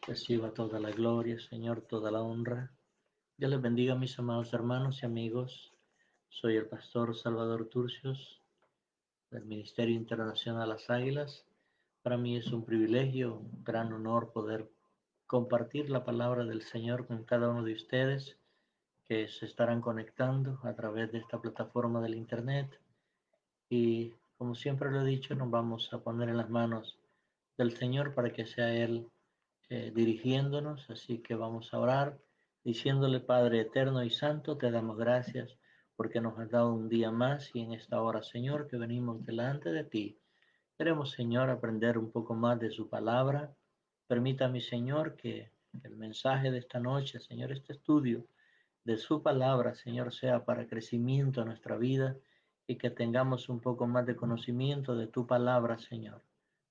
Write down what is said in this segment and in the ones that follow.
Reciba toda la gloria, Señor, toda la honra. Dios les bendiga, mis amados hermanos y amigos. Soy el pastor Salvador Turcios del Ministerio Internacional Las Águilas. Para mí es un privilegio, un gran honor poder compartir la palabra del Señor con cada uno de ustedes que se estarán conectando a través de esta plataforma del Internet. Y como siempre lo he dicho, nos vamos a poner en las manos del Señor para que sea Él dirigiéndonos. Así que vamos a orar diciéndole: Padre eterno y santo, te damos gracias porque nos has dado un día más y en esta hora, Señor, que venimos delante de ti. Queremos, Señor, aprender un poco más de su palabra. Permítame, Señor, que el mensaje de esta noche, Señor, este estudio de su palabra, Señor, sea para crecimiento en nuestra vida y que tengamos un poco más de conocimiento de tu palabra, Señor.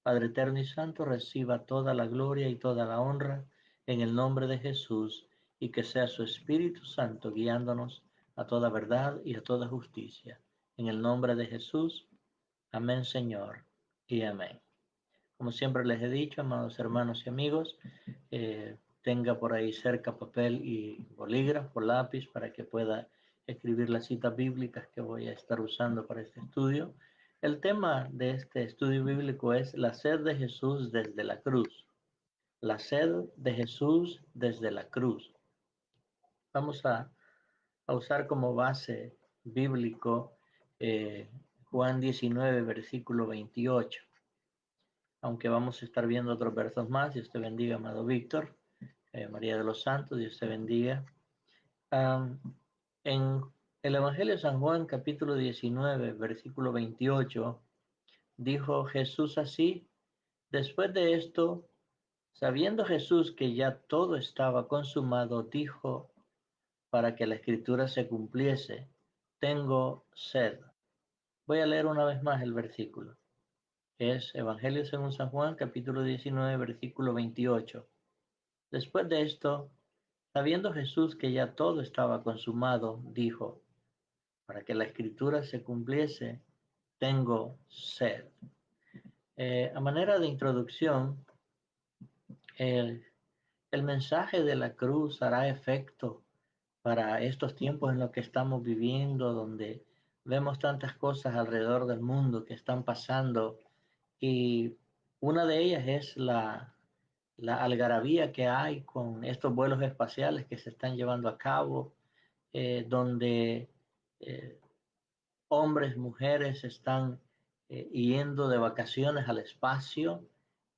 Padre eterno y santo, reciba toda la gloria y toda la honra en el nombre de Jesús, y que sea su Espíritu Santo guiándonos a toda verdad y a toda justicia. En el nombre de Jesús, amén, Señor, y amén. Como siempre les he dicho, amados hermanos y amigos, tenga por ahí cerca papel y bolígrafo, lápiz, para que pueda escribir las citas bíblicas que voy a estar usando para este estudio. El tema de este estudio bíblico es la sed de Jesús desde la cruz. La sed de Jesús desde la cruz. Vamos a usar como base bíblico Juan 19, versículo 28. Aunque vamos a estar viendo otros versos más. Dios te bendiga, amado Víctor. María de los Santos, Dios te bendiga. En el Evangelio de San Juan, capítulo 19, versículo 28, dijo Jesús así: después de esto, sabiendo Jesús que ya todo estaba consumado, dijo, para que la escritura se cumpliese: tengo sed. Voy a leer una vez más el versículo. Es Evangelio según San Juan, capítulo 19, versículo 28. Después de esto, sabiendo Jesús que ya todo estaba consumado, dijo, para que la escritura se cumpliese: tengo sed. A manera de introducción, el, el mensaje de la cruz hará efecto para estos tiempos en los que estamos viviendo, donde vemos tantas cosas alrededor del mundo que están pasando, y una de ellas es la algarabía que hay con estos vuelos espaciales que se están llevando a cabo, donde eh, hombres, mujeres están yendo de vacaciones al espacio.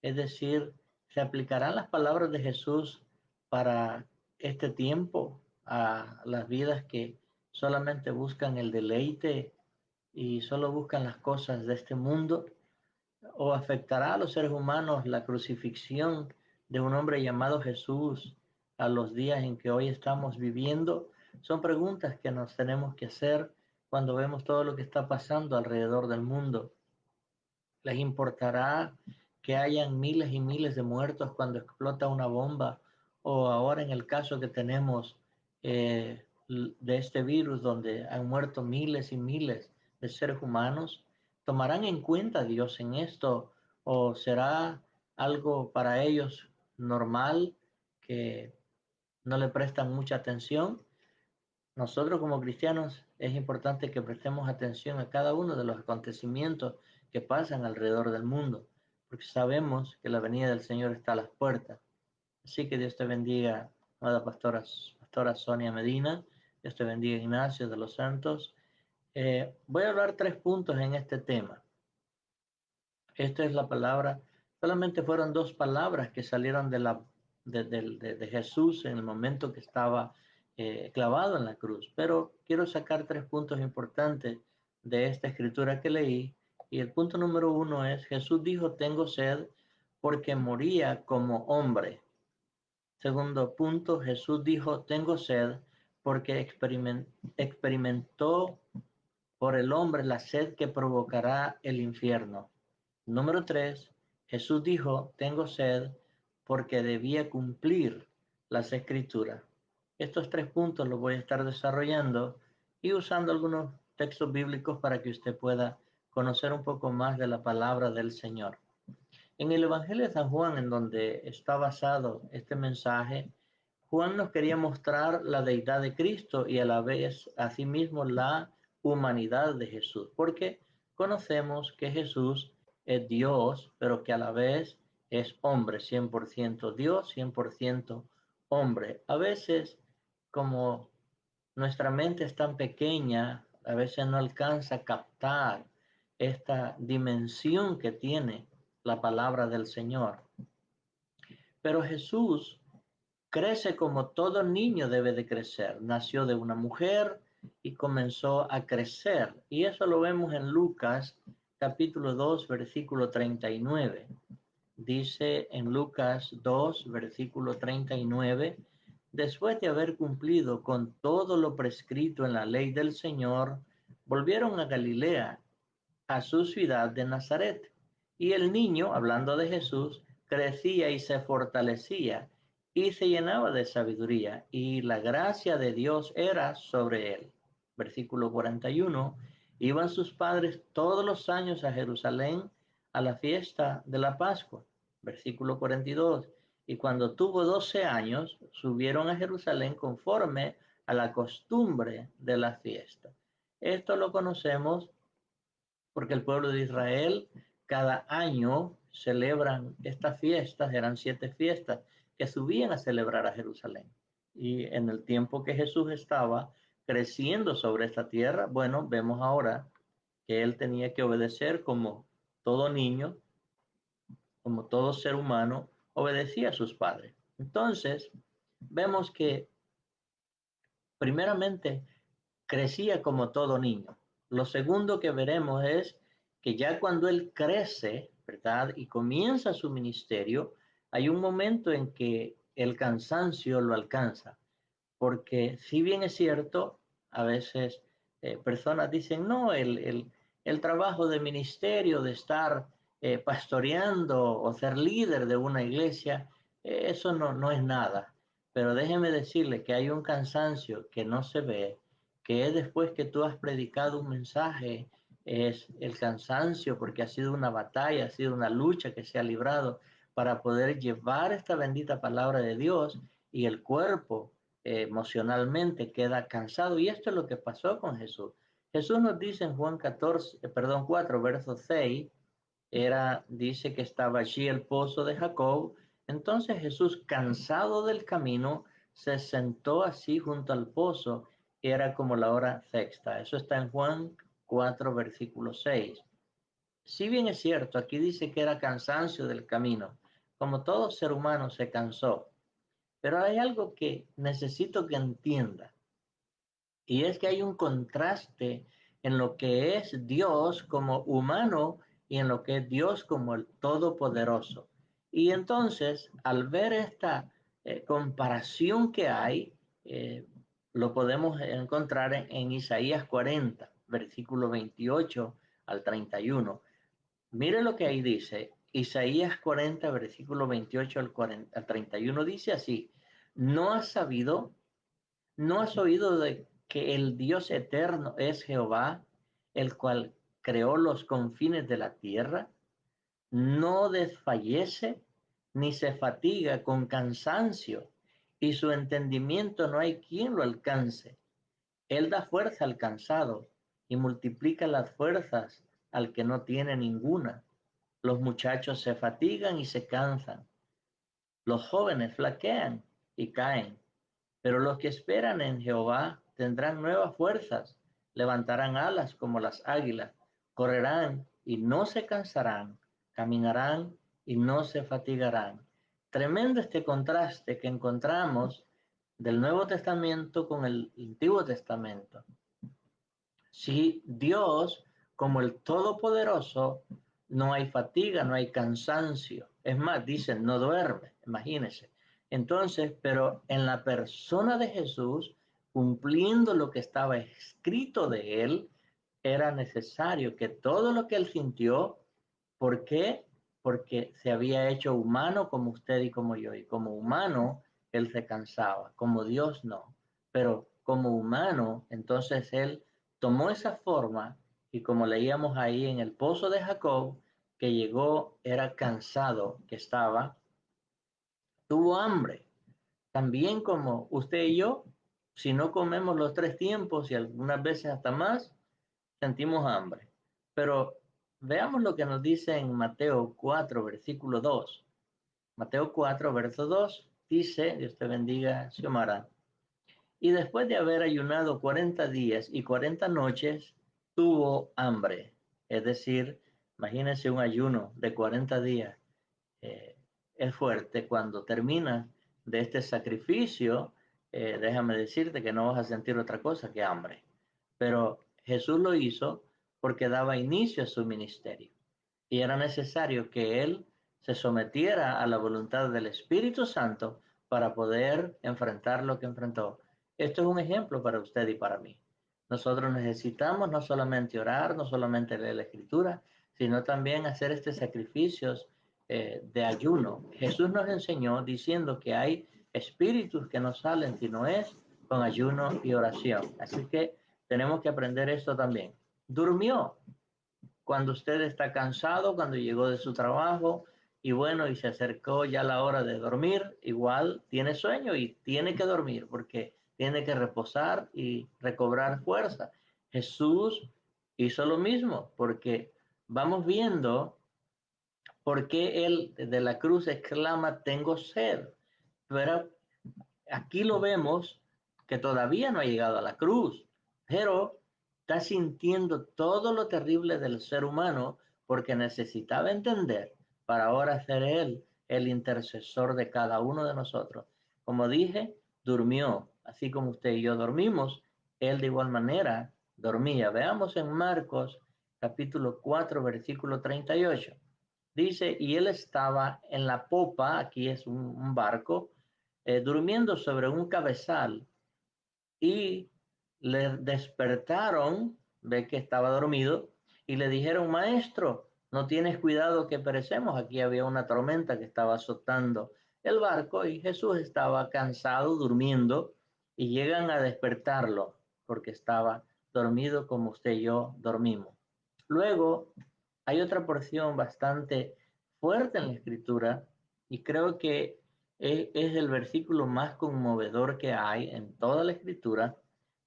Es decir, se aplicarán las palabras de Jesús para este tiempo a las vidas que solamente buscan el deleite y solo buscan las cosas de este mundo, o afectará a los seres humanos la crucifixión de un hombre llamado Jesús a los días en que hoy estamos viviendo. Son preguntas que nos tenemos que hacer cuando vemos todo lo que está pasando alrededor del mundo. ¿Les importará que hayan miles y miles de muertos cuando explota una bomba? O ahora en el caso que tenemos de este virus, donde han muerto miles y miles de seres humanos. ¿Tomarán en cuenta a Dios en esto? ¿O será algo para ellos normal, que no le prestan mucha atención? Nosotros como cristianos es importante que prestemos atención a cada uno de los acontecimientos que pasan alrededor del mundo, porque sabemos que la venida del Señor está a las puertas. Así que Dios te bendiga, amada pastora Sonia Medina. Dios te bendiga, Ignacio de los Santos. Voy a hablar 3 puntos en este tema. Esta es la palabra. Solamente fueron 2 palabras que salieron de Jesús en el momento que estaba clavado en la cruz. Pero quiero sacar 3 puntos importantes de esta escritura que leí. Y el punto número 1 es: Jesús dijo, tengo sed, porque moría como hombre. Segundo punto, Jesús dijo, tengo sed, porque experimentó por el hombre la sed que provocará el infierno. Número 3, Jesús dijo, tengo sed, porque debía cumplir las escrituras. Estos 3 puntos los voy a estar desarrollando y usando algunos textos bíblicos para que usted pueda conocer un poco más de la palabra del Señor. En el Evangelio de San Juan, en donde está basado este mensaje, Juan nos quería mostrar la deidad de Cristo y a la vez, asimismo, la humanidad de Jesús, porque conocemos que Jesús es Dios, pero que a la vez es hombre, 100% Dios, 100% hombre. A veces, como nuestra mente es tan pequeña, a veces no alcanza a captar esta dimensión que tiene la palabra del Señor. Pero Jesús crece como todo niño debe de crecer. Nació de una mujer y comenzó a crecer. Y eso lo vemos en Lucas capítulo 2, versículo 39. Dice en Lucas 2, versículo 39, después de haber cumplido con todo lo prescrito en la ley del Señor, volvieron a Galilea, a su ciudad de Nazaret. Y el niño, hablando de Jesús, crecía y se fortalecía y se llenaba de sabiduría, y la gracia de Dios era sobre él. Versículo 41. Iban sus padres todos los años a Jerusalén a la fiesta de la Pascua. Versículo 42. Y cuando tuvo 12 años, subieron a Jerusalén conforme a la costumbre de la fiesta. Esto lo conocemos porque el pueblo de Israel cada año celebran estas fiestas, eran 7 fiestas que subían a celebrar a Jerusalén. Y en el tiempo que Jesús estaba creciendo sobre esta tierra, bueno, vemos ahora que él tenía que obedecer como todo niño, como todo ser humano, obedecía a sus padres. Entonces, vemos que primeramente crecía como todo niño. Lo segundo que veremos es que ya cuando él crece, ¿verdad? Y comienza su ministerio, hay un momento en que el cansancio lo alcanza, porque si bien es cierto, a veces personas dicen, no, el trabajo de ministerio, de estar pastoreando o ser líder de una iglesia, eso no es nada. Pero déjeme decirle que hay un cansancio que no se ve, que es después que tú has predicado un mensaje, es el cansancio porque ha sido una batalla, ha sido una lucha que se ha librado para poder llevar esta bendita palabra de Dios y el cuerpo emocionalmente queda cansado. Y esto es lo que pasó con Jesús. Jesús nos dice en Juan 4, verso 6, dice que estaba allí el pozo de Jacob. Entonces Jesús, cansado del camino, se sentó así junto al pozo. Era como la hora sexta. Eso está en Juan 4, versículo 6. Si bien es cierto, aquí dice que era cansancio del camino. Como todo ser humano se cansó. Pero hay algo que necesito que entienda, y es que hay un contraste en lo que es Dios como humano y en lo que es Dios como el Todopoderoso. Y entonces, al ver esta comparación que hay, eh, lo podemos encontrar en Isaías 40, versículo 28 al 31. Mire lo que ahí dice. Isaías 40, versículo 28 al 31 dice así: ¿No has sabido, no has oído de que el Dios eterno es Jehová, el cual creó los confines de la tierra? No desfallece ni se fatiga con cansancio, y su entendimiento no hay quien lo alcance. Él da fuerza al cansado y multiplica las fuerzas al que no tiene ninguna. Los muchachos se fatigan y se cansan. Los jóvenes flaquean y caen. Pero los que esperan en Jehová tendrán nuevas fuerzas, levantarán alas como las águilas, correrán y no se cansarán, caminarán y no se fatigarán. Tremendo este contraste que encontramos del Nuevo Testamento con el Antiguo Testamento. Si Dios, como el Todopoderoso, no hay fatiga, no hay cansancio. Es más, dicen, no duerme, imagínense. Entonces, pero en la persona de Jesús, cumpliendo lo que estaba escrito de él, era necesario que todo lo que él sintió, ¿por qué? Porque se había hecho humano como usted y como yo. Y como humano, él se cansaba, como Dios no. Pero como humano, entonces él tomó esa forma y como leíamos ahí en el pozo de Jacob, que llegó era cansado, que estaba, tuvo hambre. También como usted y yo, si no comemos los 3 tiempos y algunas veces hasta más, sentimos hambre. Pero veamos lo que nos dice en Mateo 4, versículo 2. Mateo 4, verso 2 dice, Dios te bendiga, Xiomara. Y después de haber ayunado 40 días y 40 noches, tuvo hambre. Es decir, imagínense un ayuno de 40 días. Eh, es fuerte. Cuando termina de este sacrificio, déjame decirte que no vas a sentir otra cosa que hambre. Pero Jesús lo hizo porque daba inicio a su ministerio. Y era necesario que él se sometiera a la voluntad del Espíritu Santo para poder enfrentar lo que enfrentó. Esto es un ejemplo para usted y para mí. Nosotros necesitamos no solamente orar, no solamente leer la Escritura, sino también hacer estos sacrificios de ayuno. Jesús nos enseñó diciendo que hay espíritus que no salen si no es con ayuno y oración. Así que tenemos que aprender esto también. Durmió cuando usted está cansado, cuando llegó de su trabajo y bueno, y se acercó ya la hora de dormir, igual tiene sueño y tiene que dormir porque tiene que reposar y recobrar fuerza. Jesús hizo lo mismo porque vamos viendo por qué él de la cruz exclama, tengo sed. Pero aquí lo vemos que todavía no ha llegado a la cruz, pero está sintiendo todo lo terrible del ser humano porque necesitaba entender para ahora ser él el intercesor de cada uno de nosotros. Como dije, durmió, así como usted y yo dormimos, él de igual manera dormía. Veamos en Marcos capítulo 4, versículo 38. Dice, y él estaba en la popa, aquí es un barco, durmiendo sobre un cabezal y le despertaron, ve que estaba dormido, y le dijeron, maestro, no tienes cuidado que perecemos. Aquí había una tormenta que estaba azotando el barco y Jesús estaba cansado, durmiendo, y llegan a despertarlo porque estaba dormido como usted y yo dormimos. Luego hay otra porción bastante fuerte en la escritura y creo que es el versículo más conmovedor que hay en toda la escritura,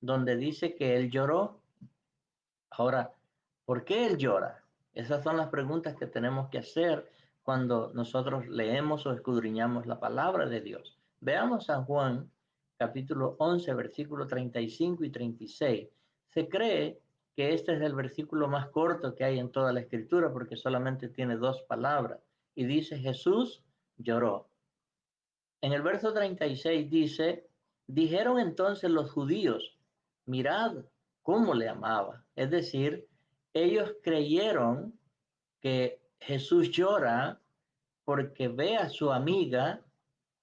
donde dice que él lloró. Ahora, ¿por qué él llora? Esas son las preguntas que tenemos que hacer cuando nosotros leemos o escudriñamos la palabra de Dios. Veamos San Juan, capítulo 11, versículo 35 y 36. Se cree que este es el versículo más corto que hay en toda la escritura porque solamente tiene 2 palabras. Y dice, Jesús lloró. En el verso 36 dice, dijeron entonces los judíos, mirad cómo le amaba. Es decir, ellos creyeron que Jesús llora porque ve a su amiga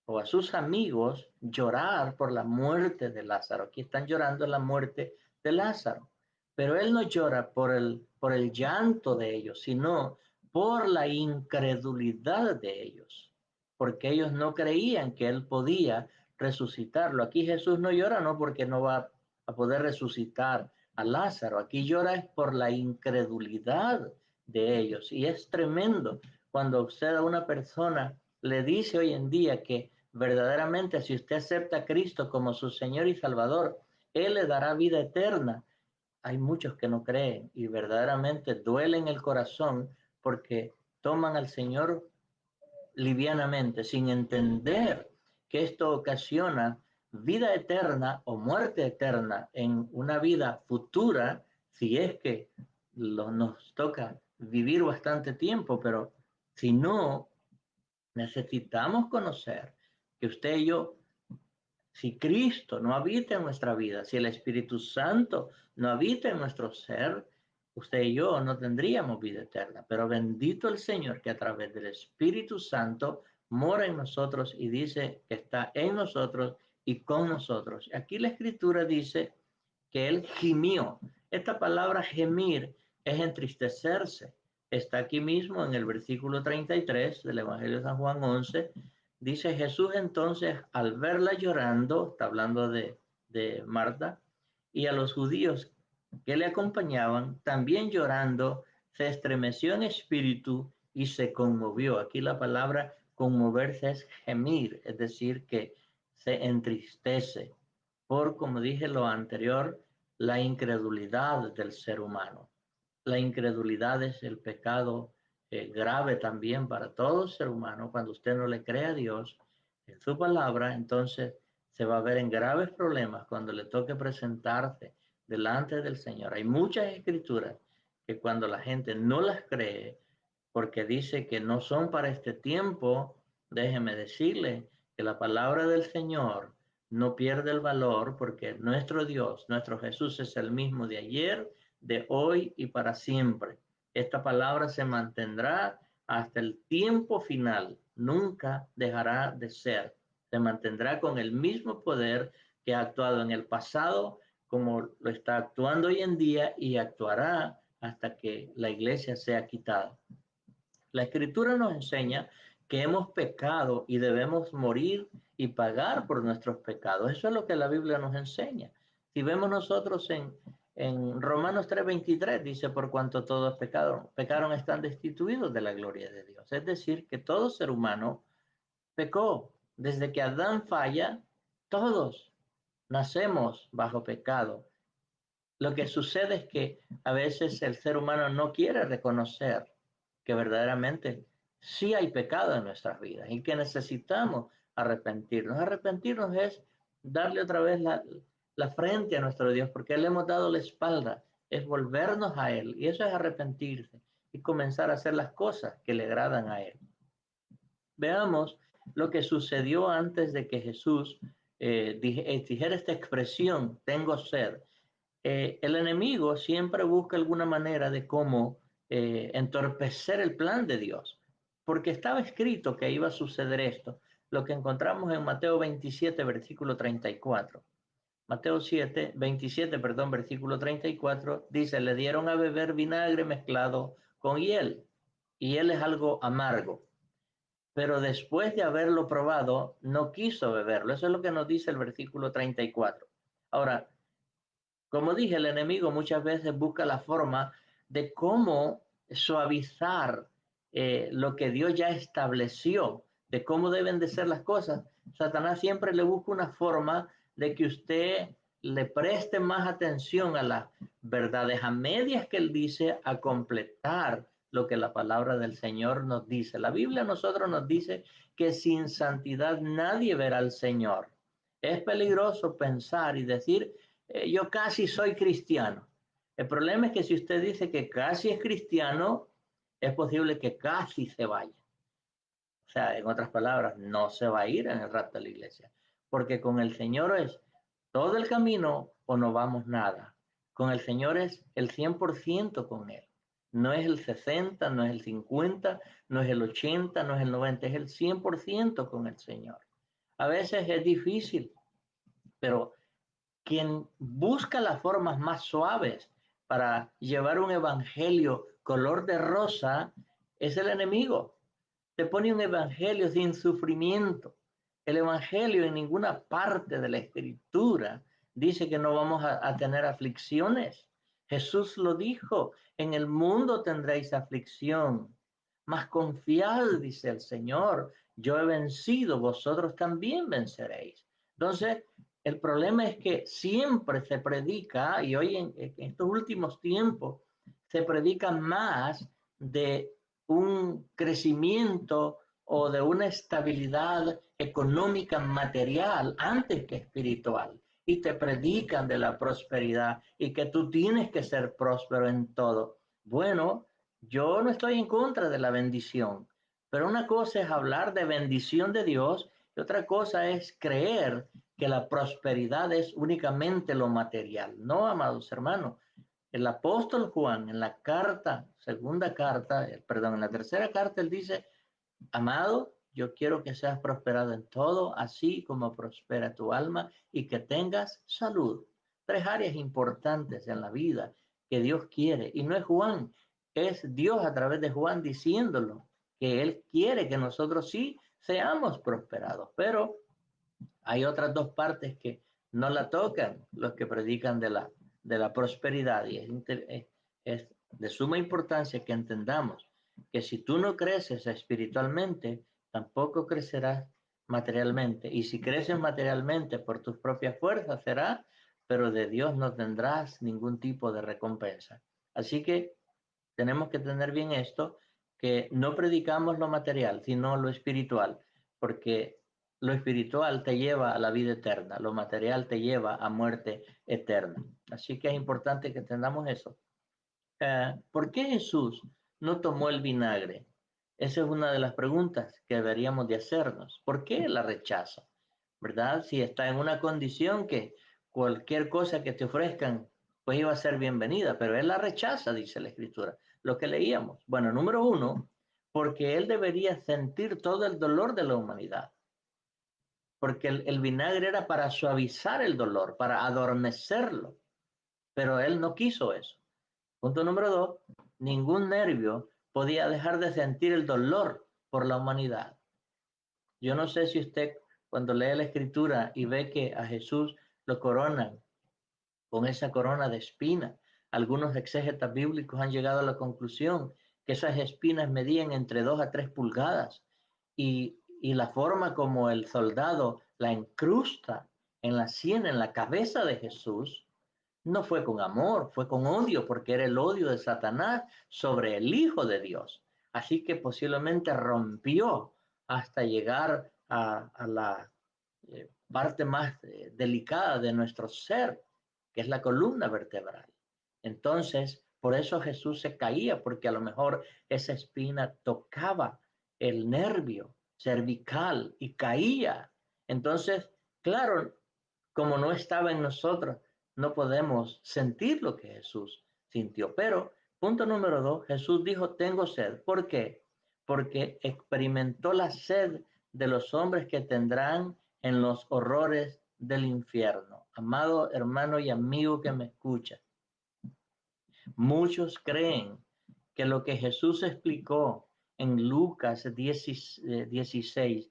o a sus amigos llorar por la muerte de Lázaro. Aquí están llorando la muerte de Lázaro. Pero él no llora por el llanto de ellos, sino por la incredulidad de ellos, porque ellos no creían que él podía resucitarlo. Aquí Jesús no llora no porque no va a poder resucitar a Lázaro, aquí llora es por la incredulidad de ellos. Y es tremendo cuando usted a una persona le dice hoy en día que verdaderamente si usted acepta a Cristo como su Señor y Salvador, Él le dará vida eterna. Hay muchos que no creen y verdaderamente duele en el corazón porque toman al Señor livianamente, sin entender que esto ocasiona vida eterna o muerte eterna en una vida futura, si es que nos toca vivir bastante tiempo, pero si no, necesitamos conocer que usted y yo, si Cristo no habita en nuestra vida, si el Espíritu Santo no habita en nuestro ser, usted y yo no tendríamos vida eterna. Pero bendito el Señor que a través del Espíritu Santo mora en nosotros y dice que está en nosotros y con nosotros. Aquí la Escritura dice que Él gimió. Esta palabra gemir es entristecerse. Está aquí mismo en el versículo 33 del Evangelio de San Juan 11. Dice Jesús entonces, al verla llorando, está hablando de Marta, y a los judíos que le acompañaban, también llorando, se estremeció en espíritu y se conmovió. Aquí la palabra conmoverse es gemir, es decir, que se entristece por, como dije lo anterior, la incredulidad del ser humano. La incredulidad es el pecado grave también para todo ser humano. Cuando usted no le cree a Dios en su palabra, entonces se va a ver en graves problemas cuando le toque presentarse delante del Señor. Hay muchas escrituras que cuando la gente no las cree, porque dice que no son para este tiempo, déjeme decirle que la palabra del Señor no pierde el valor, porque nuestro Dios, nuestro Jesús es el mismo de ayer, de hoy y para siempre. Esta palabra se mantendrá hasta el tiempo final, nunca dejará de ser. Se mantendrá con el mismo poder que ha actuado en el pasado, como lo está actuando hoy en día, y actuará hasta que la iglesia sea quitada. La escritura nos enseña que hemos pecado y debemos morir y pagar por nuestros pecados. Eso es lo que la Biblia nos enseña. Si vemos nosotros en Romanos 3:23, dice, por cuanto todos pecaron, están destituidos de la gloria de Dios. Es decir, que todo ser humano pecó. Desde que Adán falla, todos nacemos bajo pecado. Lo que sucede es que a veces el ser humano no quiere reconocer que verdaderamente sí hay pecado en nuestras vidas y que necesitamos arrepentirnos. Arrepentirnos es darle otra vez la frente a nuestro Dios, porque le hemos dado la espalda, es volvernos a Él, y eso es arrepentirse y comenzar a hacer las cosas que le agradan a Él. Veamos lo que sucedió antes de que Jesús dijera esta expresión, tengo sed. El enemigo siempre busca alguna manera de cómo entorpecer el plan de Dios, porque estaba escrito que iba a suceder esto, lo que encontramos en Mateo 27, versículo 34. Mateo 27, perdón, versículo 34, dice, le dieron a beber vinagre mezclado con hiel, y hiel es algo amargo, pero después de haberlo probado, no quiso beberlo. Eso es lo que nos dice el versículo 34. Ahora, como dije, el enemigo muchas veces busca la forma de cómo suavizar lo que Dios ya estableció, de cómo deben de ser las cosas. Satanás siempre le busca una forma de que usted le preste más atención a las verdades a medias que él dice, a completar lo que la palabra del Señor nos dice. La Biblia a nosotros nos dice que sin santidad nadie verá al Señor. Es peligroso pensar y decir, yo casi soy cristiano. El problema es que si usted dice que casi es cristiano, es posible que casi se vaya. O sea, en otras palabras, no se va a ir en el rapto de la iglesia. Porque con el Señor es todo el camino o no vamos nada. Con el Señor es el 100% con Él. No es el 60, no es el 50, no es el 80, no es el 90, es el 100% con el Señor. A veces es difícil, pero quien busca las formas más suaves para llevar un evangelio color de rosa es el enemigo. Te pone un evangelio sin sufrimiento. El evangelio en ninguna parte de la escritura dice que no vamos a tener aflicciones. Jesús lo dijo, en el mundo tendréis aflicción, mas confiad, dice el Señor, yo he vencido, vosotros también venceréis. Entonces, el problema es que siempre se predica, y hoy en estos últimos tiempos, se predica más de un crecimiento o de una estabilidad económica material antes que espiritual. Y te predican de la prosperidad y que tú tienes que ser próspero en todo. Bueno, yo no estoy en contra de la bendición, pero una cosa es hablar de bendición de Dios y otra cosa es creer que la prosperidad es únicamente lo material. No, amados hermanos, el apóstol Juan en la carta, segunda carta, perdón, en la tercera carta, él dice, amado, yo quiero que seas prosperado en todo, así como prospera tu alma y que tengas salud. Tres áreas importantes en la vida que Dios quiere. Y no es Juan, es Dios a través de Juan diciéndolo, que Él quiere que nosotros sí seamos prosperados. Pero hay otras dos partes que no la tocan los que predican de la prosperidad, y es de suma importancia que entendamos que si tú no creces espiritualmente, tampoco crecerás materialmente. Y si creces materialmente por tus propias fuerzas, será, pero de Dios no tendrás ningún tipo de recompensa. Así que tenemos que tener bien esto, que no predicamos lo material, sino lo espiritual, porque lo espiritual te lleva a la vida eterna, lo material te lleva a muerte eterna. Así que es importante que entendamos eso. ¿Por qué Jesús no tomó el vinagre? Esa es una de las preguntas que deberíamos de hacernos. ¿Por qué la rechaza? ¿Verdad? Si está en una condición que cualquier cosa que te ofrezcan, pues iba a ser bienvenida, pero él la rechaza, dice la Escritura. Lo que leíamos. Bueno, número uno, porque él debería sentir todo el dolor de la humanidad. Porque el vinagre era para suavizar el dolor, para adormecerlo, pero él no quiso eso. Punto número dos, ningún nervio podía dejar de sentir el dolor por la humanidad. Yo no sé si usted cuando lee la Escritura y ve que a Jesús lo coronan con esa corona de espinas, algunos exégetas bíblicos han llegado a la conclusión que esas espinas medían entre 2 a 3 pulgadas y la forma como el soldado la incrusta en la sien, en la cabeza de Jesús, no fue con amor, fue con odio, porque era el odio de Satanás sobre el Hijo de Dios. Así que posiblemente rompió hasta llegar a la parte más delicada de nuestro ser, que es la columna vertebral. Entonces, por eso Jesús se caía, porque a lo mejor esa espina tocaba el nervio cervical y caía. Entonces, claro, como no estaba en nosotros, no podemos sentir lo que Jesús sintió. Pero, punto número dos, Jesús dijo, tengo sed. ¿Por qué? Porque experimentó la sed de los hombres que tendrán en los horrores del infierno. Amado hermano y amigo que me escucha, muchos creen que lo que Jesús explicó en Lucas 16,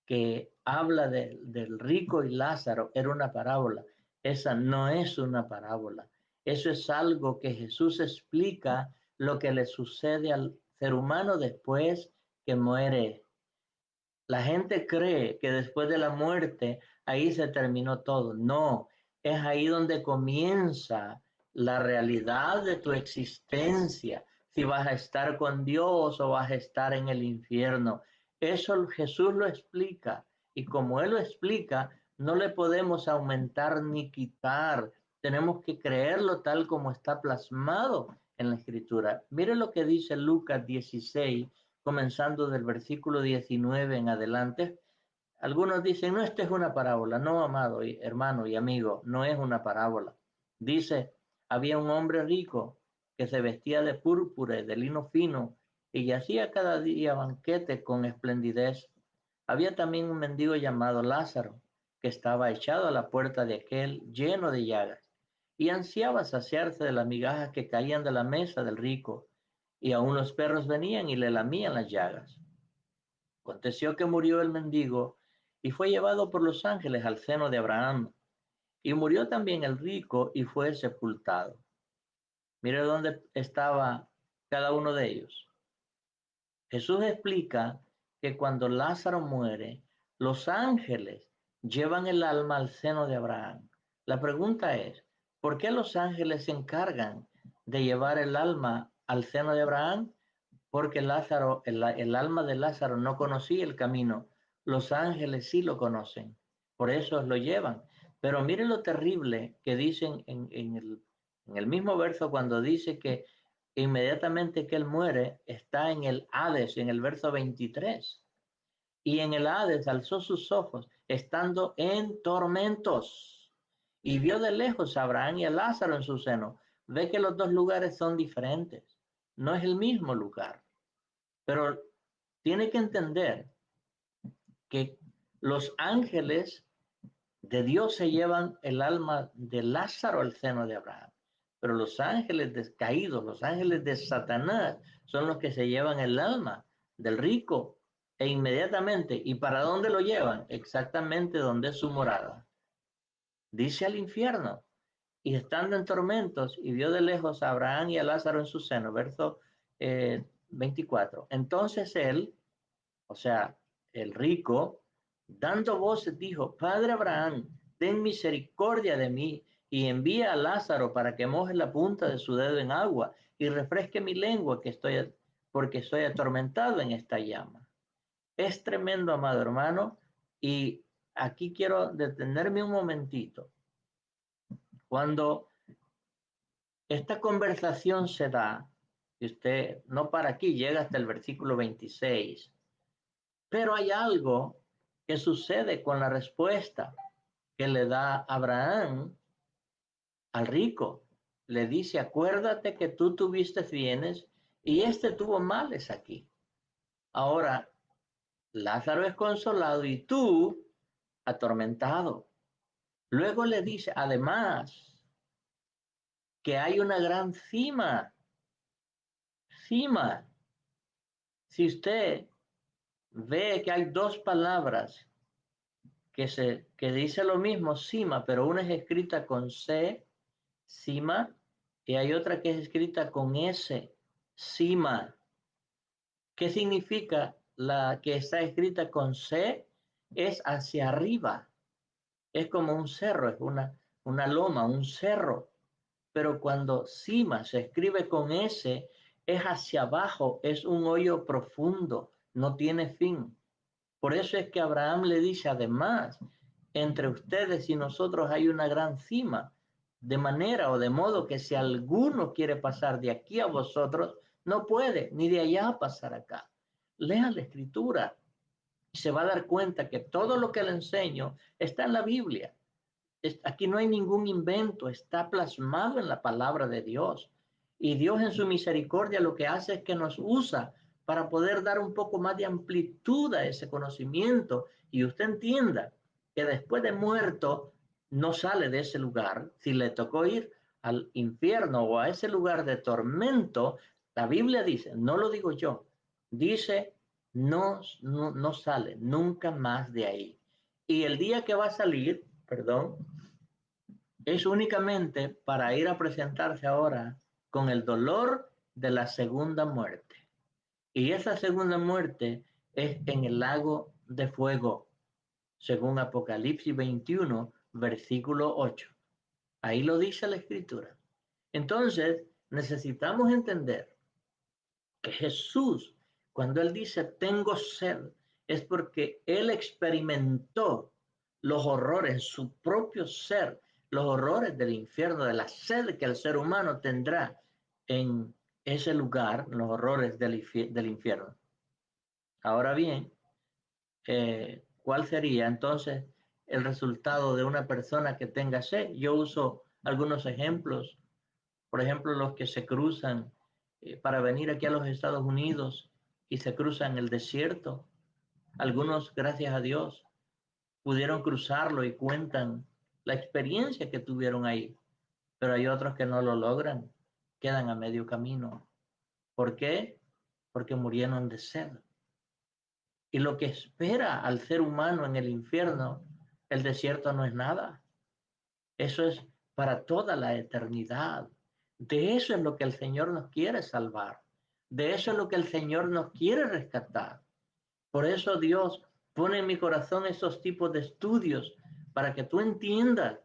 que habla del rico y Lázaro, era una parábola. Esa no es una parábola. Eso es algo que Jesús explica lo que le sucede al ser humano después que muere. La gente cree que después de la muerte ahí se terminó todo. No, es ahí donde comienza la realidad de tu existencia. Si vas a estar con Dios o vas a estar en el infierno. Eso Jesús lo explica. Y como Él lo explica, no le podemos aumentar ni quitar. Tenemos que creerlo tal como está plasmado en la Escritura. Mire lo que dice Lucas 16, comenzando del versículo 19 en adelante. Algunos dicen, no, esta es una parábola. No, amado y hermano y amigo, no es una parábola. Dice, había un hombre rico que se vestía de púrpura y de lino fino y hacía cada día banquete con esplendidez. Había también un mendigo llamado Lázaro, que estaba echado a la puerta de aquel lleno de llagas, y ansiaba saciarse de las migajas que caían de la mesa del rico, y aún los perros venían y le lamían las llagas. Aconteció que murió el mendigo y fue llevado por los ángeles al seno de Abraham. Y murió también el rico y fue sepultado. Mire dónde estaba cada uno de ellos. Jesús explica que cuando Lázaro muere, los ángeles llevan el alma al seno de Abraham. La pregunta es, ¿por qué los ángeles se encargan de llevar el alma al seno de Abraham? Porque Lázaro, el alma de Lázaro no conocía el camino. Los ángeles sí lo conocen, por eso lo llevan. Pero mire lo terrible que dicen en el mismo verso cuando dice que inmediatamente que él muere, está en el Hades, en el verso 23. Y en el Hades alzó sus ojos, estando en tormentos, y vio de lejos a Abraham y a Lázaro en su seno. Ve que los dos lugares son diferentes, no es el mismo lugar. Pero tiene que entender que los ángeles de Dios se llevan el alma de Lázaro al seno de Abraham. Pero los ángeles descaídos, los ángeles de Satanás, son los que se llevan el alma del rico e inmediatamente. ¿Y para dónde lo llevan? Exactamente donde es su morada. Dice al infierno. Y estando en tormentos, y vio de lejos a Abraham y a Lázaro en su seno. Verso 24. Entonces él, o sea, el rico, dando voces, dijo: Padre Abraham, ten misericordia de mí y envía a Lázaro para que moje la punta de su dedo en agua y refresque mi lengua, porque estoy atormentado en esta llama. Es tremendo, amado hermano, y aquí quiero detenerme un momentito. Cuando esta conversación se da, y usted no para aquí, llega hasta el versículo 26, pero hay algo que sucede con la respuesta que le da Abraham al rico. Le dice: acuérdate que tú tuviste bienes y este tuvo males aquí. Ahora, Lázaro es consolado y tú atormentado. Luego le dice, además, que hay una gran cima. Si usted ve que hay dos palabras que dice lo mismo, cima, pero una es escrita con C, cima, y hay otra que es escrita con S, cima. ¿Qué significa la que está escrita con C? Es hacia arriba, es como un cerro, es una loma, un cerro. Pero cuando cima se escribe con S, es hacia abajo, es un hoyo profundo, no tiene fin. Por eso es que Abraham le dice, además, entre ustedes y nosotros hay una gran cima, de manera o de modo que si alguno quiere pasar de aquí a vosotros, no puede, ni de allá pasar acá. Lea la escritura y se va a dar cuenta que todo lo que le enseño está en la Biblia. Aquí no hay ningún invento, está plasmado en la palabra de Dios. Y Dios en su misericordia lo que hace es que nos usa para poder dar un poco más de amplitud a ese conocimiento y usted entienda que después de muerto no sale de ese lugar. Si le tocó ir al infierno o a ese lugar de tormento, la Biblia dice, no lo digo yo, dice no sale nunca más de ahí. Y el día que va a salir, perdón, es únicamente para ir a presentarse ahora con el dolor de la segunda muerte. Y esa segunda muerte es en el lago de fuego, según Apocalipsis 21, versículo 8. Ahí lo dice la escritura. Entonces, necesitamos entender que Jesús, cuando Él dice tengo sed, es porque Él experimentó los horrores en su propio ser, los horrores del infierno, de la sed que el ser humano tendrá en ese lugar, los horrores del infierno. Ahora bien, ¿cuál sería entonces el resultado de una persona que tenga sed? Yo uso algunos ejemplos, por ejemplo, los que se cruzan para venir aquí a los Estados Unidos y se cruzan el desierto. Algunos, gracias a Dios, pudieron cruzarlo y cuentan la experiencia que tuvieron ahí, pero hay otros que no lo logran, quedan a medio camino. ¿Por qué? Porque murieron de sed. Y lo que espera al ser humano en el infierno, el desierto no es nada. Eso es para toda la eternidad. De eso es lo que el Señor nos quiere salvar. De eso es lo que el Señor nos quiere rescatar. Por eso Dios pone en mi corazón esos tipos de estudios para que tú entiendas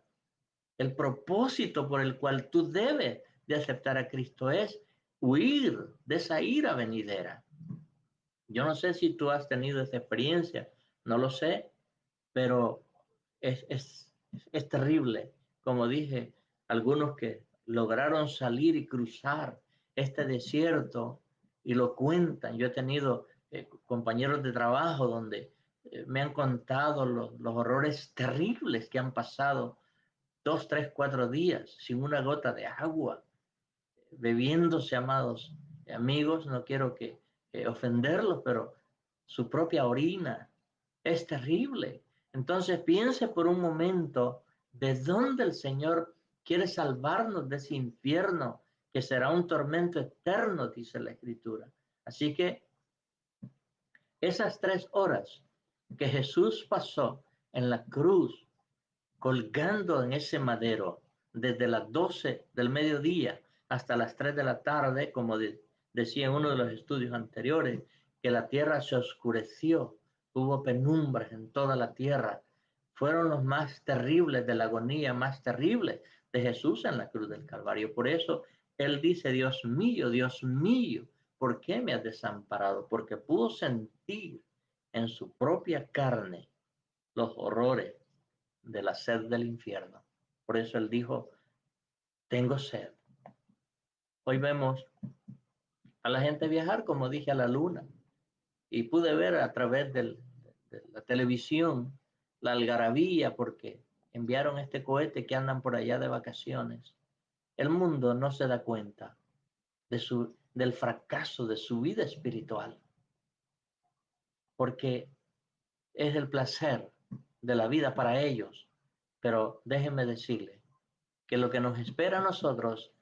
el propósito por el cual tú debes de aceptar a Cristo es huir de esa ira venidera. Yo no sé si tú has tenido esa experiencia, no lo sé, pero es, es, es terrible. Como dije, algunos que lograron salir y cruzar este desierto y lo cuentan. Yo he tenido compañeros de trabajo donde me han contado los horrores terribles que han pasado 2, 3, 4 días sin una gota de agua, bebiéndose, amados amigos, no quiero ofenderlos, pero su propia orina es terrible. Entonces piense por un momento de dónde el Señor quiere salvarnos de ese infierno que será un tormento eterno, dice la Escritura. Así que esas 3 horas que Jesús pasó en la cruz, colgando en ese madero, desde las 12 del mediodía hasta las 3 de la tarde, como Decía en uno de los estudios anteriores que la tierra se oscureció, hubo penumbras en toda la tierra. Fueron los más terribles de la agonía, más terribles de Jesús en la cruz del Calvario. Por eso Él dice, Dios mío, ¿por qué me has desamparado? Porque pudo sentir en su propia carne los horrores de la sed del infierno. Por eso Él dijo, tengo sed. Hoy vemos a la gente viajar, como dije, a la luna. Y pude ver a través de la televisión la algarabía porque enviaron este cohete que andan por allá de vacaciones. El mundo no se da cuenta del fracaso de su vida espiritual, porque es el placer de la vida para ellos. Pero déjenme decirle que lo que nos espera a nosotros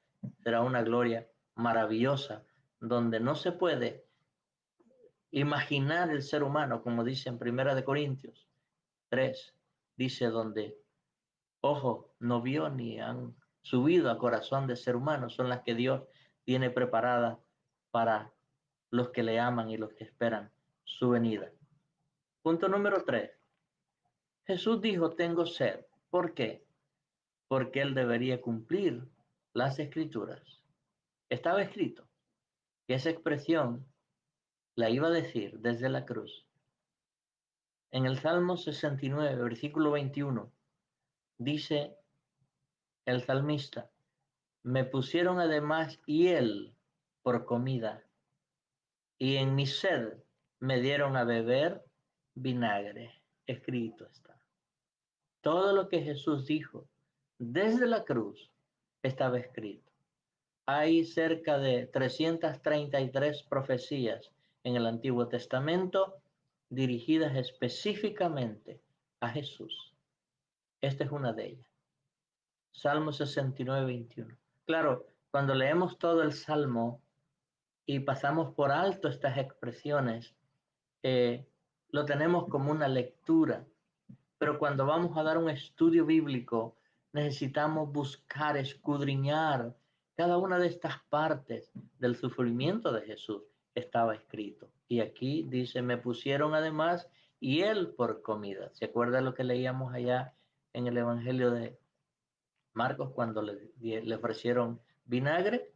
será una gloria maravillosa, donde no se puede imaginar el ser humano, como dice en Primera de Corintios 3, dice donde ojo no vio ni han subido a corazón de ser humano, son las que Dios tiene preparadas para los que le aman y los que esperan su venida. Punto número 3. Jesús dijo, tengo sed. ¿Por qué? Porque él debería cumplir las escrituras. Estaba escrito que esa expresión la iba a decir desde la cruz. En el Salmo 69, versículo 21, dice el salmista, me pusieron además hiel por comida, y en mi sed me dieron a beber vinagre. Escrito está. Todo lo que Jesús dijo desde la cruz estaba escrito. Hay cerca de 333 profecías en el Antiguo Testamento dirigidas específicamente a Jesús. Esta es una de ellas. Salmo 69, 21. Claro, cuando leemos todo el Salmo y pasamos por alto estas expresiones, eh, lo tenemos como una lectura, pero cuando vamos a dar un estudio bíblico, necesitamos buscar, escudriñar cada una de estas partes del sufrimiento de Jesús. Estaba escrito. Y aquí dice, me pusieron además hiel por comida. ¿Se acuerda lo que leíamos allá en el Evangelio de Marcos cuando le ofrecieron vinagre?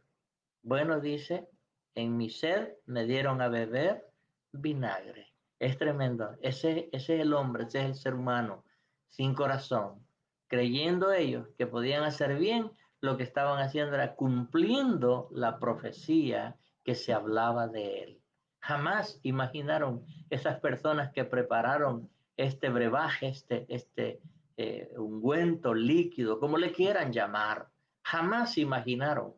Bueno, dice, en mi sed me dieron a beber vinagre. Es tremendo. Ese es el hombre, ese es el ser humano, sin corazón, creyendo ellos que podían hacer bien, lo que estaban haciendo era cumpliendo la profecía que se hablaba de él. Jamás imaginaron esas personas que prepararon este brebaje, ungüento líquido, como le quieran llamar. Jamás imaginaron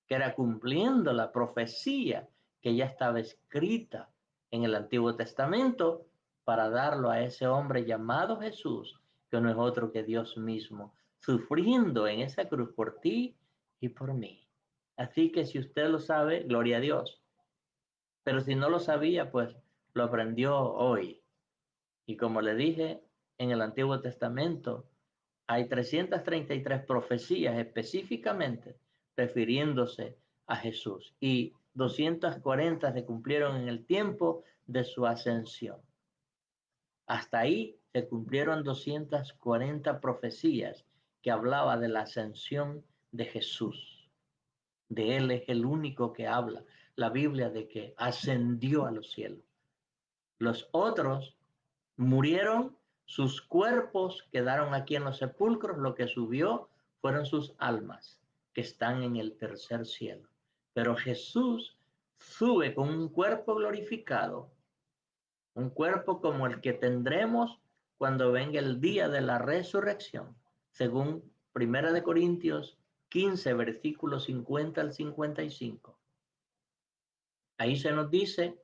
que era cumpliendo la profecía que ya estaba escrita en el Antiguo Testamento para darlo a ese hombre llamado Jesús, que no es otro que Dios mismo, sufriendo en esa cruz por ti y por mí. Así que si usted lo sabe, gloria a Dios. Pero si no lo sabía, pues lo aprendió hoy. Y como le dije, en el Antiguo Testamento hay 333 profecías específicamente refiriéndose a Jesús y 240 se cumplieron en el tiempo de su ascensión. Hasta ahí se cumplieron 240 profecías que hablaba de la ascensión de Jesús. De él es el único que habla la Biblia de que ascendió a los cielos. Los otros murieron, sus cuerpos quedaron aquí en los sepulcros, lo que subió fueron sus almas, que están en el tercer cielo. Pero Jesús sube con un cuerpo glorificado, un cuerpo como el que tendremos cuando venga el día de la resurrección, según Primera de Corintios 15, versículos 50 al 55. Ahí se nos dice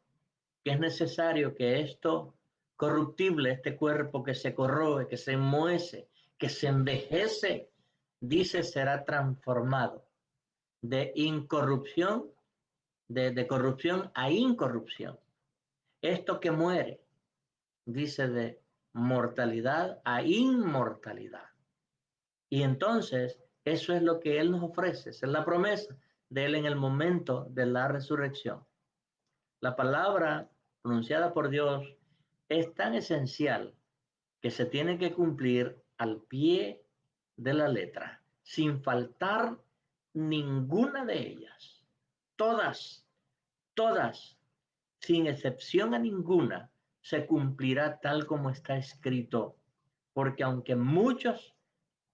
que es necesario que esto corruptible, este cuerpo que se corroe, que se enmohece, que se envejece, dice será transformado de incorrupción, de corrupción a incorrupción. Esto que muere, dice de mortalidad a inmortalidad. Y entonces, eso es lo que Él nos ofrece, esa es la promesa de Él en el momento de la resurrección. La palabra pronunciada por Dios es tan esencial que se tiene que cumplir al pie de la letra, sin faltar ninguna de ellas. Todas, todas, sin excepción a ninguna, se cumplirá tal como está escrito, porque aunque muchos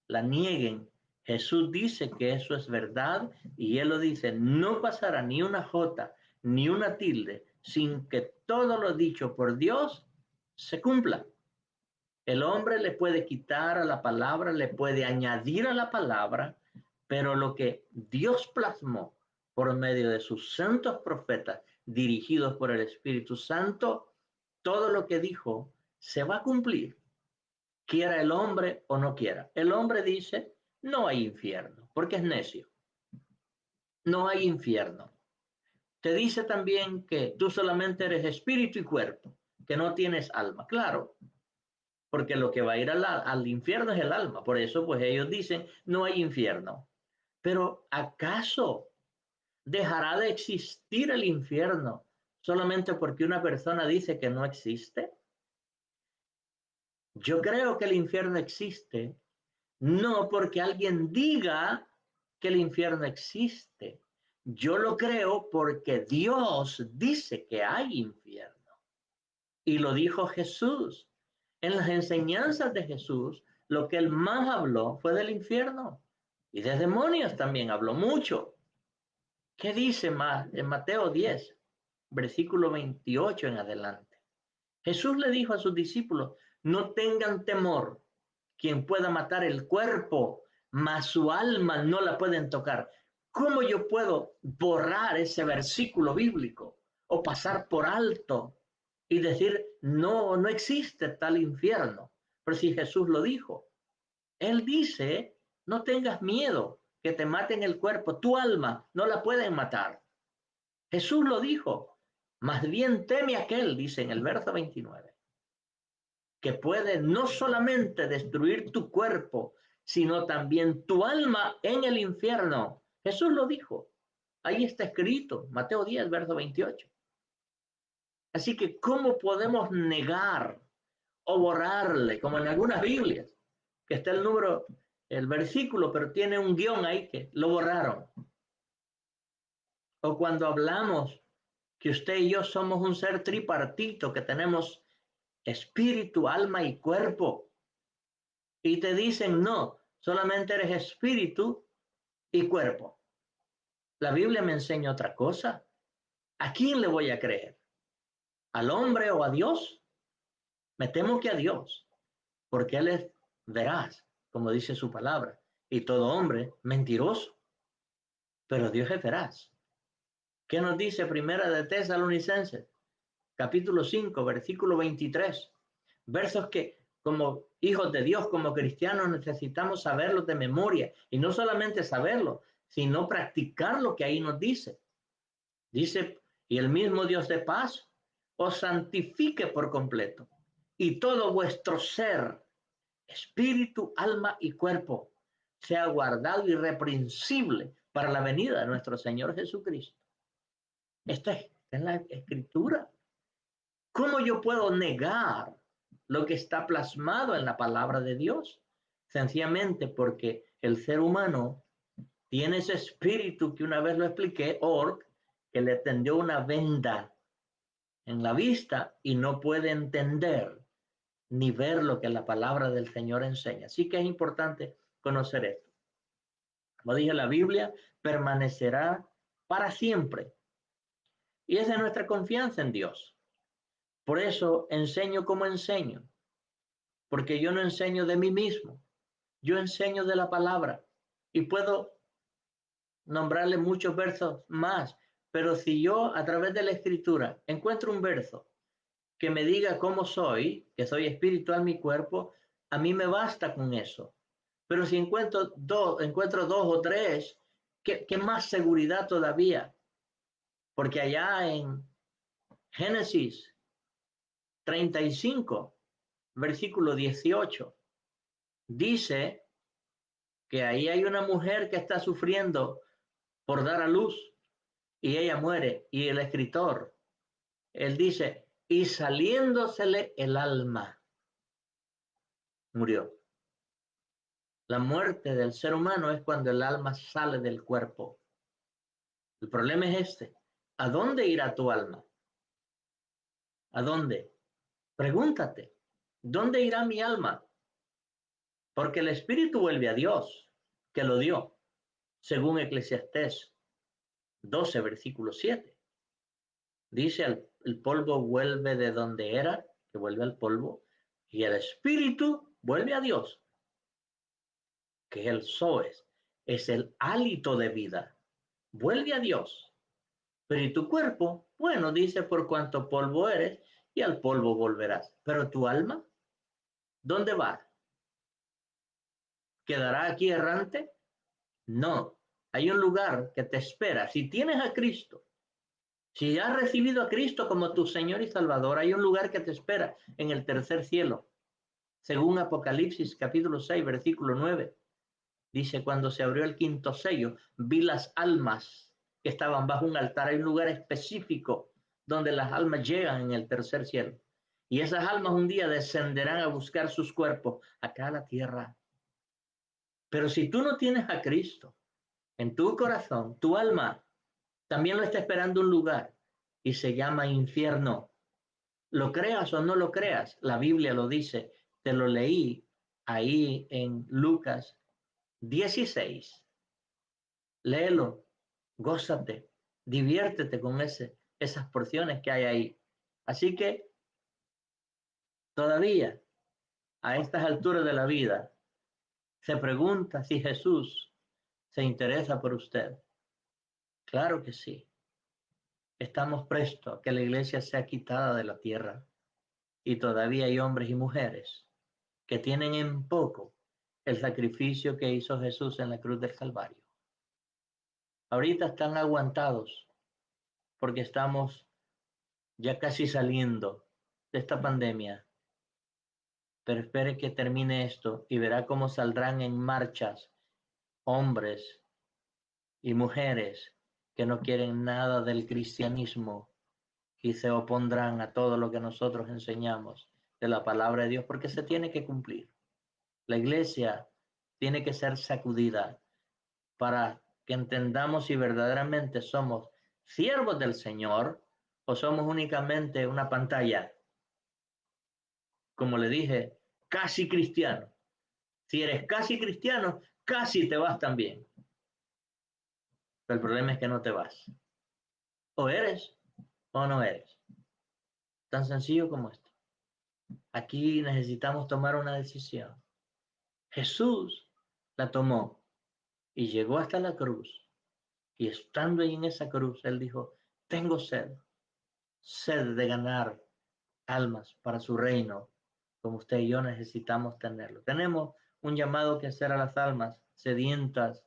la nieguen, Jesús dice que eso es verdad y Él lo dice, no pasará ni una jota ni una tilde sin que todo lo dicho por Dios se cumpla. El hombre le puede quitar a la palabra, le puede añadir a la palabra, pero lo que Dios plasmó por medio de sus santos profetas dirigidos por el Espíritu Santo, todo lo que dijo se va a cumplir, quiera el hombre o no quiera. El hombre dice, no hay infierno, porque es necio. No hay infierno. Te dice también que tú solamente eres espíritu y cuerpo, que no tienes alma. Claro, porque lo que va a ir al infierno es el alma. Por eso, pues ellos dicen, no hay infierno. Pero ¿acaso dejará de existir el infierno solamente porque una persona dice que no existe? Yo creo que el infierno existe, no porque alguien diga que el infierno existe. Yo lo creo porque Dios dice que hay infierno. Y lo dijo Jesús. En las enseñanzas de Jesús, lo que él más habló fue del infierno. Y de demonios también habló mucho. ¿Qué dice más en Mateo 10, versículo 28 en adelante? Jesús le dijo a sus discípulos, no tengan temor, quien pueda matar el cuerpo, mas su alma no la pueden tocar. ¿Cómo yo puedo borrar ese versículo bíblico o pasar por alto y decir, no, no existe tal infierno? Pero si Jesús lo dijo, Él dice, no tengas miedo que te maten el cuerpo, tu alma no la pueden matar. Jesús lo dijo, más bien teme aquel, dice en el verso 29, que puede no solamente destruir tu cuerpo, sino también tu alma en el infierno. Jesús lo dijo. Ahí está escrito, Mateo 10, verso 28. Así que, ¿cómo podemos negar o borrarle, como en algunas Biblias, que está el número, el versículo, pero tiene un guión ahí que lo borraron? O cuando hablamos que usted y yo somos un ser tripartito, que tenemos espíritu, alma y cuerpo, y te dicen, no, solamente eres espíritu y cuerpo. La Biblia me enseña otra cosa. ¿A quién le voy a creer? ¿Al hombre o a Dios? Me temo que a Dios, porque Él es veraz, como dice su palabra, y todo hombre mentiroso, pero Dios es veraz. ¿Qué nos dice Primera de Tesalonicenses, capítulo 5, versículo 23? Versos que como hijos de Dios, como cristianos, necesitamos saberlos de memoria, y no solamente saberlo, sino practicar lo que ahí nos dice. Dice, y el mismo Dios de paz os santifique por completo, y todo vuestro ser, espíritu, alma y cuerpo, sea guardado irreprensible para la venida de nuestro Señor Jesucristo. Esta es la Escritura. ¿Cómo yo puedo negar lo que está plasmado en la palabra de Dios? Sencillamente porque el ser humano tiene ese espíritu que una vez lo expliqué, que le tendió una venda en la vista y no puede entender ni ver lo que la palabra del Señor enseña. Así que es importante conocer esto. Como dije, la Biblia permanecerá para siempre. Y esa es nuestra confianza en Dios. Por eso enseño como enseño. Porque yo no enseño de mí mismo. Yo enseño de la palabra. Y puedo nombrarle muchos versos más. Pero si yo a través de la Escritura encuentro un verso que me diga cómo soy, que soy espiritual mi cuerpo, a mí me basta con eso. Pero si encuentro dos o tres, ¿qué más seguridad todavía? Porque allá en Génesis 35, versículo 18, dice que ahí hay una mujer que está sufriendo por dar a luz y ella muere. Y el escritor, él dice, y saliéndosele el alma, murió. La muerte del ser humano es cuando el alma sale del cuerpo. El problema es este. ¿A dónde irá tu alma? ¿A dónde? Pregúntate, ¿dónde irá mi alma? Porque el espíritu vuelve a Dios, que lo dio, según Eclesiastés 12, versículo 7. Dice, el polvo vuelve de donde era, que vuelve al polvo, y el espíritu vuelve a Dios, que es el Zoes, es el hálito de vida. Vuelve a Dios. Pero ¿y tu cuerpo? Bueno, dice, por cuanto polvo eres, y al polvo volverás. Pero tu alma, ¿dónde va? ¿Quedará aquí errante? No. Hay un lugar que te espera. Si tienes a Cristo, si has recibido a Cristo como tu Señor y Salvador, hay un lugar que te espera en el tercer cielo. Según Apocalipsis capítulo 6, versículo 9. Dice, cuando se abrió el quinto sello, vi las almas que estaban bajo un altar. Hay un lugar específico donde las almas llegan en el tercer cielo. Y esas almas un día descenderán a buscar sus cuerpos acá a la tierra. Pero si tú no tienes a Cristo en tu corazón, tu alma también lo está esperando un lugar y se llama infierno. Lo creas o no lo creas, la Biblia lo dice. Te lo leí ahí en Lucas 16. Léelo, gózate, diviértete con esas porciones que hay ahí. Así que todavía a estas alturas de la vida se pregunta si Jesús se interesa por usted. Claro que sí. Estamos prestos a que la iglesia sea quitada de la tierra y todavía hay hombres y mujeres que tienen en poco el sacrificio que hizo Jesús en la cruz del Calvario. Ahorita están aguantados porque estamos ya casi saliendo de esta pandemia, pero espere que termine esto y verá cómo saldrán en marchas hombres y mujeres que no quieren nada del cristianismo y se opondrán a todo lo que nosotros enseñamos de la palabra de Dios, porque se tiene que cumplir. La iglesia tiene que ser sacudida para que entendamos si verdaderamente somos siervos del Señor o somos únicamente una pantalla. Como le dije, casi cristiano. Si eres casi cristiano, casi te vas también. Pero el problema es que no te vas. O eres o no eres. Tan sencillo como esto. Aquí necesitamos tomar una decisión. Jesús la tomó y llegó hasta la cruz. Y estando ahí en esa cruz, él dijo, tengo sed, sed de ganar almas para su reino, como usted y yo necesitamos tenerlo. Tenemos un llamado que hacer a las almas sedientas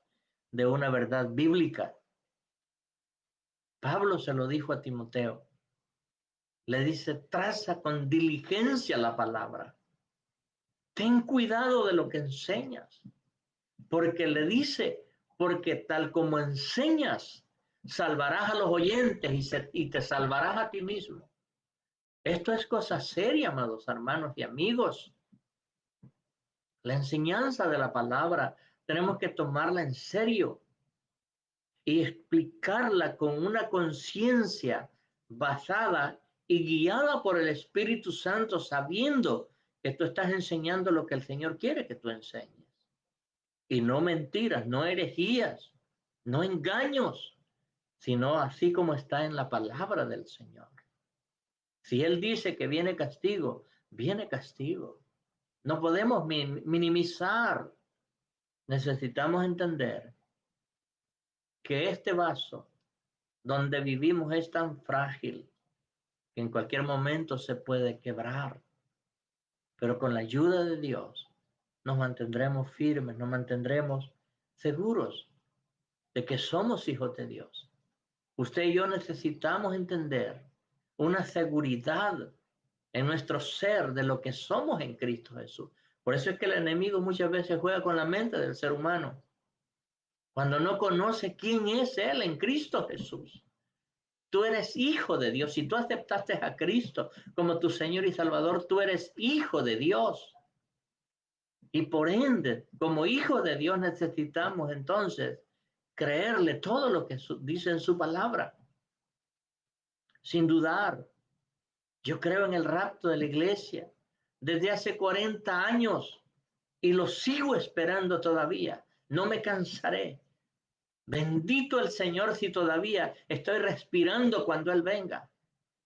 de una verdad bíblica. Pablo se lo dijo a Timoteo. Le dice, traza con diligencia la palabra. Ten cuidado de lo que enseñas. Porque le dice, porque tal como enseñas, salvarás a los oyentes y te salvarás a ti mismo. Esto es cosa seria, amados hermanos y amigos. La enseñanza de la palabra tenemos que tomarla en serio y explicarla con una conciencia basada y guiada por el Espíritu Santo, sabiendo que tú estás enseñando lo que el Señor quiere que tú enseñes. Y no mentiras, no herejías, no engaños, sino así como está en la palabra del Señor. Si Él dice que viene castigo, viene castigo. No podemos minimizar. Necesitamos entender que este vaso donde vivimos es tan frágil que en cualquier momento se puede quebrar. Pero con la ayuda de Dios nos mantendremos firmes, nos mantendremos seguros de que somos hijos de Dios. Usted y yo necesitamos entender una seguridad en nuestro ser de lo que somos en Cristo Jesús. Por eso es que el enemigo muchas veces juega con la mente del ser humano. cuando no conoce quién es Él en Cristo Jesús. Tú eres hijo de Dios. Si tú aceptaste a Cristo como tu Señor y Salvador, tú eres hijo de Dios. Y por ende, como hijo de Dios necesitamos entonces creerle todo lo que dice en su palabra, sin dudar. Yo creo en el rapto de la iglesia desde hace 40 años y lo sigo esperando todavía. No me cansaré. Bendito el Señor si todavía estoy respirando cuando Él venga.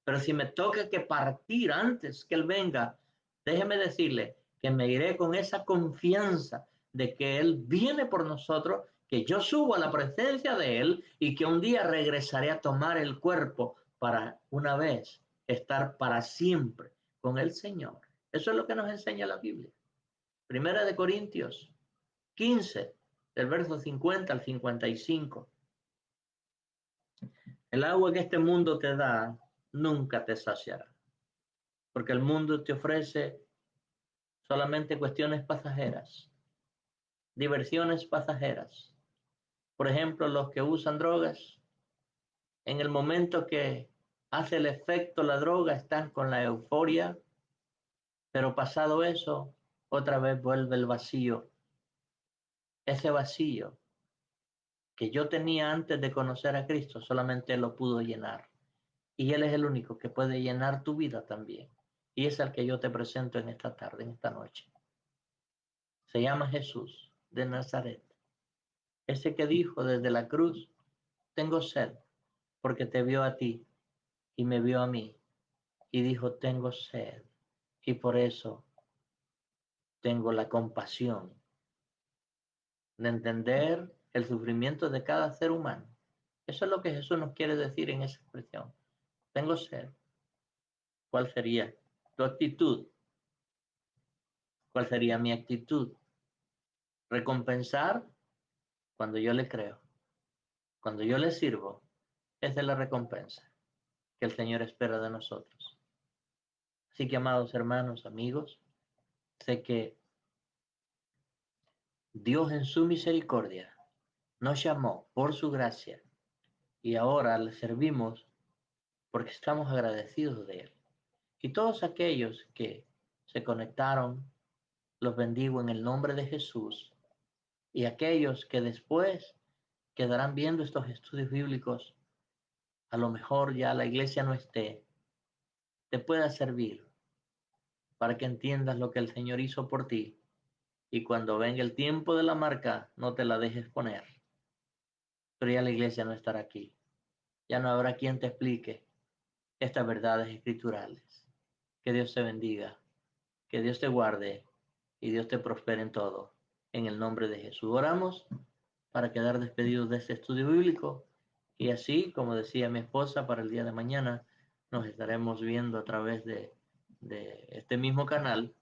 Pero si me toca que partir antes que Él venga, déjeme decirle que me iré con esa confianza de que Él viene por nosotros, que yo subo a la presencia de Él y que un día regresaré a tomar el cuerpo para una vez estar para siempre con el Señor. Eso es lo que nos enseña la Biblia. Primera de Corintios 15, del verso 50 al 55. El agua que este mundo te da nunca te saciará, porque el mundo te ofrece solamente cuestiones pasajeras, diversiones pasajeras. Por ejemplo, los que usan drogas, en el momento que hace el efecto la droga, están con la euforia, pero pasado eso, otra vez vuelve el vacío. Ese vacío que yo tenía antes de conocer a Cristo, solamente Él lo pudo llenar. Y Él es el único que puede llenar tu vida también. Y es el que yo te presento en esta tarde, en esta noche. Se llama Jesús de Nazaret. Ese que dijo desde la cruz, tengo sed, porque te vio a ti y me vio a mí. Y dijo, tengo sed. Y por eso tengo la compasión de entender el sufrimiento de cada ser humano. Eso es lo que Jesús nos quiere decir en esa expresión. Tengo sed. ¿Cuál sería tu actitud? ¿Cuál sería mi actitud? Recompensar cuando yo le creo. Cuando yo le sirvo, esa es la recompensa que el Señor espera de nosotros. Así que, amados hermanos, amigos, sé que Dios en su misericordia nos llamó por su gracia y ahora le servimos porque estamos agradecidos de Él. Y todos aquellos que se conectaron, los bendigo en el nombre de Jesús. Y aquellos que después quedarán viendo estos estudios bíblicos, a lo mejor ya la iglesia no esté, te pueda servir para que entiendas lo que el Señor hizo por ti y cuando venga el tiempo de la marca no te la dejes poner. Pero ya la iglesia no estará aquí. Ya no habrá quien te explique estas verdades escriturales. Que Dios te bendiga, que Dios te guarde y Dios te prospere en todo. En el nombre de Jesús oramos para quedar despedidos de este estudio bíblico y así, como decía mi esposa, para el día de mañana nos estaremos viendo a través de este mismo canal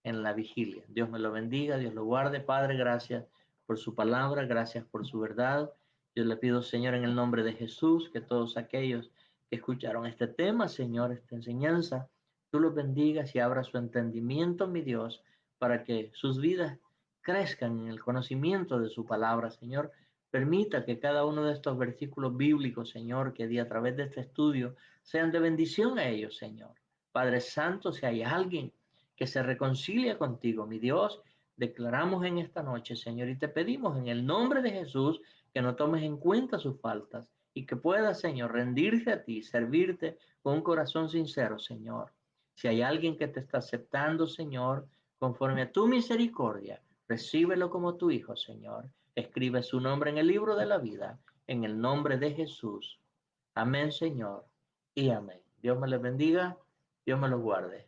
en la vigilia. Dios me lo bendiga, Dios lo guarde. Padre, gracias por su palabra, gracias por su verdad. Yo le pido, Señor, en el nombre de Jesús, que todos aquellos que escucharon este tema, Señor, esta enseñanza, tú los bendigas y abras su entendimiento, mi Dios, para que sus vidas crezcan en el conocimiento de su palabra, Señor. Permita que cada uno de estos versículos bíblicos, Señor, que di a través de este estudio, sean de bendición a ellos, Señor. Padre Santo, si hay alguien que se reconcilia contigo, mi Dios, declaramos en esta noche, Señor, y te pedimos en el nombre de Jesús que no tomes en cuenta sus faltas y que pueda, Señor, rendirse a ti, servirte con un corazón sincero, Señor. Si hay alguien que te está aceptando, Señor, conforme a tu misericordia, recíbelo como tu Hijo, Señor. Escribe su nombre en el libro de la vida, en el nombre de Jesús. Amén, Señor, y amén. Dios me les bendiga, Dios me los guarde.